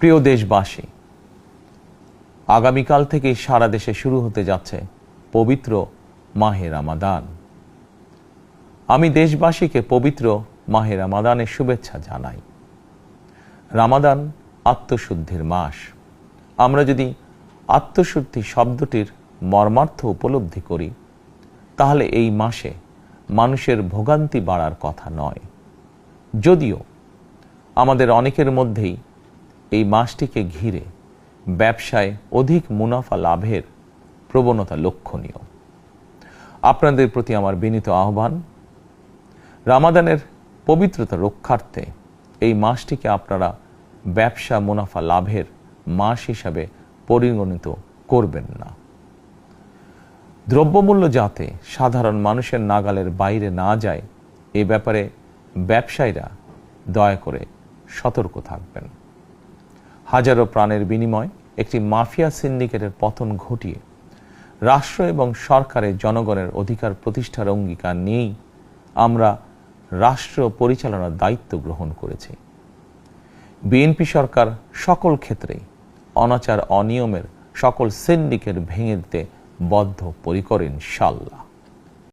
প্রিয় দেশবাসী, আগামীকাল থেকে সারা দেশে শুরু হতে যাচ্ছে পবিত্র মাহে রমাদান। আমি দেশবাসীকে পবিত্র মাহে রমাদানের শুভেচ্ছা জানাই। রমাদান আত্মশুদ্ধির মাস। আমরা যদি আত্মশুদ্ধি শব্দটির মর্মার্থ উপলব্ধি করি, তাহলে এই মাসে মানুষের ভোগান্তি বাড়ার কথা নয়। যদিও আমাদের অনেকের মধ্যেই এই মাসটিকে ঘিরে ব্যবসায় অধিক মুনাফা লাভের প্রবণতা লক্ষণীয়। আপনাদের প্রতি আমার বিনীত আহ্বান, রমাদানের পবিত্রতা রক্ষার্থে এই মাসটিকে আপনারা ব্যবসা মুনাফা লাভের মাস হিসাবে পরিগণিত করবেন না। দ্রব্যমূল্য যাতে সাধারণ মানুষের নাগালের বাইরে না যায়, এ ব্যাপারে ব্যবসায়ীরা দয়া করে সতর্ক থাকবেন। হাজারো প্রাণের বিনিময় একটি মাফিয়া সিন্ডিকেটের পতন ঘটিয়ে রাষ্ট্র এবং সরকারের জনগণের অধিকার প্রতিষ্ঠার অঙ্গীকার নিয়েই আমরা রাষ্ট্র পরিচালনার দায়িত্ব গ্রহণ করেছি। বিএনপি সরকার সকল ক্ষেত্রেই অনাচার অনিয়মের সকল সিন্ডিকেট ভেঙে দিতে বদ্ধপরিকর ইনশাআল্লাহ।